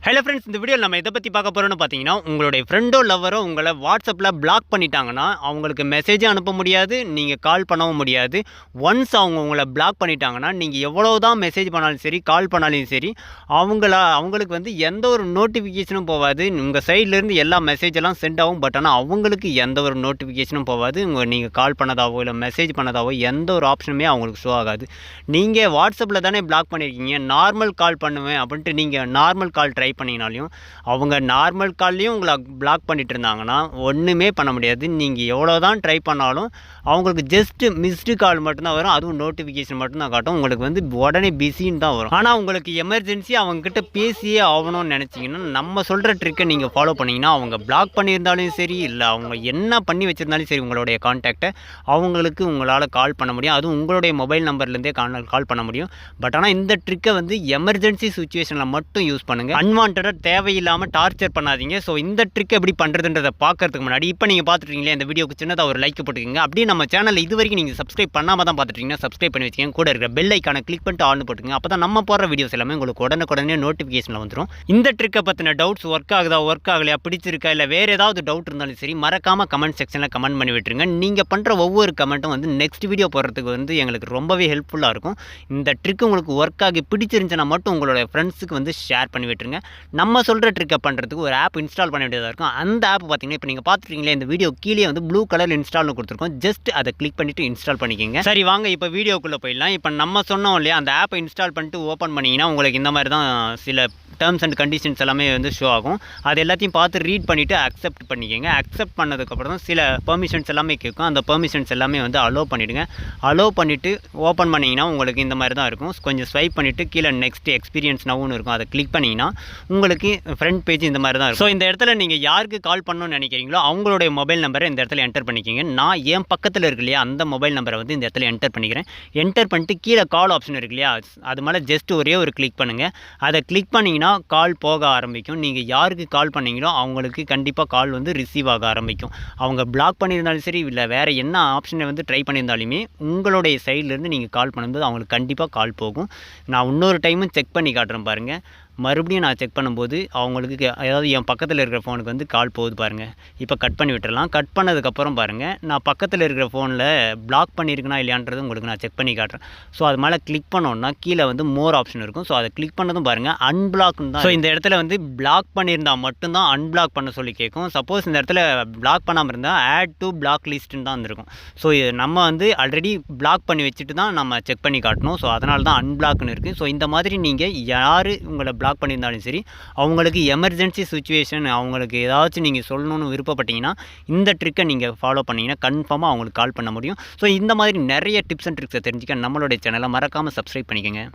Hello friends, இந்த வீடியோவில் நம்ம எதை பற்றி பார்க்க போகிறோம்னு பார்த்தீங்கன்னா, உங்களுடைய ஃப்ரெண்டோ லவ்வரோ உங்களை வாட்ஸ்அப்பில் பிளாக் பண்ணிட்டாங்கன்னா, அவங்களுக்கு மெசேஜும் அனுப்ப முடியாது, நீங்கள் கால் பண்ணவும் முடியாது. ஒன்ஸ் அவங்க உங்களை பிளாக் பண்ணிட்டாங்கன்னா, நீங்கள் எவ்வளோ தான் மெசேஜ் பண்ணாலும் சரி, கால் பண்ணாலும் சரி, அவங்களுக்கு வந்து எந்த ஒரு நோட்டிஃபிகேஷனும் போகாது. உங்கள் சைட்லேருந்து எல்லா மெசேஜெல்லாம் சென்ட் ஆகும். பட் ஆனால் அவங்களுக்கு எந்த ஒரு நோட்டிஃபிகேஷனும் போகாது. நீங்கள் கால் பண்ணதாவோ இல்லை மெசேஜ் பண்ணதாவோ எந்த ஒரு ஆப்ஷனுமே அவங்களுக்கு ஷோ ஆகாது. நீங்கள் வாட்ஸ்அப்பில் தானே பிளாக் பண்ணியிருக்கீங்க, நார்மல் கால் பண்ணுவேன் அப்படின்ட்டு நீங்கள் நார்மல் கால் ட்ரை பண்ணிங்கனாலையும் அவங்க நார்மல் கால்லையும் உங்களை பிளாக் பண்ணிட்டு இருந்தாங்கன்னா ஒன்றுமே பண்ண முடியாது. நீங்கள் எவ்வளோ தான் ட்ரை பண்ணாலும் அவங்களுக்கு ஜஸ்ட் மிஸ்டு கால் மட்டும்தான் வரும். அதுவும் நோட்டிஃபிகேஷன் மட்டும்தான் காட்டும். உங்களுக்கு வந்து உடனே பிஸின்னு தான் வரும். ஆனால் உங்களுக்கு எமர்ஜென்சி அவங்கக்கிட்ட பேசியே ஆகணும்னு நினச்சிங்கன்னா நம்ம சொல்கிற ட்ரிக்கை நீங்கள் ஃபாலோ பண்ணிங்கன்னா அவங்க பிளாக் பண்ணியிருந்தாலும் சரி, இல்லை அவங்க என்ன பண்ணி வச்சுருந்தாலும் சரி, உங்களுடைய கான்டாக்டை அவங்களுக்கு உங்களால் கால் பண்ண முடியும். அதுவும் உங்களுடைய மொபைல் நம்பர்லேருந்தே கால் பண்ண முடியும். பட் ஆனால் இந்த ட்ரிக்கை வந்து எமர்ஜென்சி சுச்சுவேஷனில் மட்டும் யூஸ் பண்ணுங்கள். அன்வான்டாக தேவையில்லாமல் டார்ச்சர் பண்ணாதீங்க. ஸோ இந்த ட்ரிக் எப்படி பண்ணுறதுன்றதை பார்க்கறதுக்கு முன்னாடி இப்போ நீங்கள் பார்த்துட்டீங்களே, இந்த வீடியோக்கு சின்னதாக ஒரு லைக் போட்டுக்கோங்க. அப்படியே நம்ம சேனலில் இது வரைக்கும் நீங்கள் சப்ஸ்கிரைப் பண்ணாமல் தான் பார்த்துட்டீங்கன்னா சப்ஸ்கிரைப் பண்ணி வச்சுக்கோங்க. கூட இருக்கிற பெல் ஐக்கானை கிளிக் பண்ணிட்டு ஆன் போட்டுக்கோங்க. அப்போ தான் நம்ம போடுற வீடியோஸ் எல்லாமே உங்களுக்கு உடனே நோட்டிஃபிகேஷனில் வந்துடும். இந்த ட்ரிக்கை பற்றின டவுட்ஸ் ஒர்க் ஆகுதா, ஒர்க் ஆகலையா, பிடிச்சிருக்கா, இல்லை வேறு ஏதாவது டவுட் இருந்தாலும் சரி, மறக்காமல் கமெண்ட் செக்ஷனில் கமெண்ட் பண்ணி விட்டுருங்க. நீங்கள் பண்ணுற ஒவ்வொரு கமெண்ட்டும் வந்து நெக்ஸ்ட் வீடியோ போடுறதுக்கு வந்து எங்களுக்கு ரொம்பவே ஹெல்ப்ஃபுல்லாக இருக்கும். இந்த ட்ரிக் உங்களுக்கு ஒர்க் ஆகி பிடிச்சிருந்துச்சுன்னா மட்டும் உங்களோட ஃப்ரெண்ட்ஸுக்கு வந்து ஷேர் பண்ணி விட்டுருங்க. நம்ம சொல்கிற ட்ரிக்கை பண்ணுறதுக்கு ஒரு ஆப் இன்ஸ்டால் பண்ண வேண்டியதாக இருக்கும். அந்த ஆப் பார்த்தீங்கன்னா இப்போ நீங்கள் பார்த்துட்டீங்களே, இந்த வீடியோ கீழே வந்து ப்ளூ கலர் இன்ஸ்டால்னு கொடுத்துருக்கோம். ஜஸ்ட் அதை கிளிக் பண்ணிவிட்டு இன்ஸ்டால் பண்ணிக்கோங்க. சரி, வாங்க இப்போ வீடியோக்குள்ளே போயிடலாம். இப்போ நம்ம சொன்னோம் இல்லையா, அந்த ஆப்பை இன்ஸ்டால் பண்ணிட்டு ஓப்பன் பண்ணிங்கன்னா உங்களுக்கு இந்த மாதிரி தான் சில டேர்ம்ஸ் அண்ட் கண்டிஷன்ஸ் எல்லாமே வந்து ஷோ ஆகும். அது எல்லாத்தையும் பார்த்து ரீட் பண்ணிவிட்டு அக்செப்ட் பண்ணிக்கோங்க. அக்செப்ட் பண்ணதுக்கப்புறம் தான் சில பெர்மிஷன்ஸ் எல்லாமே கேட்கும். அந்த பெர்மிஷன்ஸ் எல்லாமே வந்து அலோவ் பண்ணிவிடுங்க. அலோவ் பண்ணிவிட்டு ஓப்பன் பண்ணிங்கன்னா உங்களுக்கு இந்த மாதிரி தான் இருக்கும். கொஞ்சம் ஸ்வைப் பண்ணிவிட்டு கீழே நெக்ஸ்ட் எக்ஸ்பீரியன்ஸ் நவுன்னு இருக்கும். அதை கிளிக் பண்ணிங்கன்னா உங்களுக்கு ஃப்ரண்ட் பேஜ் இந்த மாதிரி தான் இருக்கும். ஸோ இந்த இடத்துல நீங்கள் யாருக்கு கால் பண்ணணும்னு நினைக்கிறீங்களோ அவங்களுடைய மொபைல் நம்பரை இந்த இடத்துல என்டர் பண்ணிக்கிங்க. நான் என் பக்கத்தில் இருக்கு இல்லையா, அந்த மொபைல் நம்பரை வந்து இந்த இடத்துல என்டர் பண்ணிக்கிறேன். என்டர் பண்ணிட்டு கீழே கால் ஆப்ஷன் இருக்கு இல்லையா, அது மேலே ஜஸ்ட் ஒரே ஒரு கிளிக் பண்ணுங்கள். அதை கிளிக் பண்ணிங்கன்னா கால் போக ஆரம்பிக்கும். நீங்கள் யாருக்கு கால் பண்ணீங்களோ அவங்களுக்கு கண்டிப்பாக கால் வந்து ரிசீவ் ஆக ஆரம்பிக்கும். அவங்க பிளாக் பண்ணியிருந்தாலும் சரி, இல்லை வேறு என்ன ஆப்ஷனை வந்து ட்ரை பண்ணியிருந்தாலுமே உங்களுடைய சைட்லேருந்து நீங்கள் கால் பண்ணும்போது அவங்களுக்கு கண்டிப்பாக கால் போகும். நான் இன்னொரு டைமும் செக் பண்ணி காட்டுறேன் பாருங்கள். மறுபடியும் நான் செக் பண்ணும்போது அவங்களுக்கு அதாவது என் பக்கத்தில் இருக்கிற ஃபோனுக்கு வந்து கால் போகுது பாருங்கள். இப்போ கட் பண்ணி விட்டுடலாம். கட் பண்ணதுக்கப்புறம் பாருங்கள், நான் பக்கத்தில் இருக்கிற ஃபோனில் பிளாக் பண்ணியிருக்கேனா இல்லையான்றது உங்களுக்கு நான் செக் பண்ணி காட்டுறேன். ஸோ அது மேலே கிளிக் பண்ணோன்னா கீழே வந்து மோர் ஆப்ஷன் இருக்கும். ஸோ அதை கிளிக் பண்ணதும் பாருங்கள் அன்பிளாக்னு தான். ஸோ இந்த இடத்துல வந்து பிளாக் பண்ணியிருந்தால் மட்டும்தான் அன்பிளாக் பண்ண சொல்லி கேட்கும். சப்போஸ் இந்த இடத்துல பிளாக் பண்ணாமல் இருந்தால் ஆட் டு பிளாக் லிஸ்ட்டுன்னு தான் இருந்திருக்கும். ஸோ நம்ம வந்து ஆல்ரெடி பிளாக் பண்ணி வச்சுட்டு தான் நம்ம செக் பண்ணி காட்டணும். ஸோ அதனால தான் அன்பிளாக்னு இருக்குது. ஸோ இந்த மாதிரி நீங்கள் யார் உங்களை பிளாக் பண்ணியிருந்தாலும் சரி, அவங்களுக்கு எமர்ஜென்சி சுச்சுவேஷன் அவங்களுக்கு ஏதாச்சும் நீங்கள் சொல்லணும்னு விருப்பப்பட்டீங்கன்னா இந்த ட்ரிக்கை நீங்கள் ஃபாலோ பண்ணிங்கன்னா கன்ஃபார்மாக அவங்களுக்கு கால் பண்ண முடியும். ஸோ இந்த மாதிரி நிறைய டிப்ஸ் அண்ட் ட்ரிக்ஸை தெரிஞ்சுக்க நம்மளுடைய சேனலை மறக்காமல் சப்ஸ்கிரைப் பண்ணிக்கோங்க.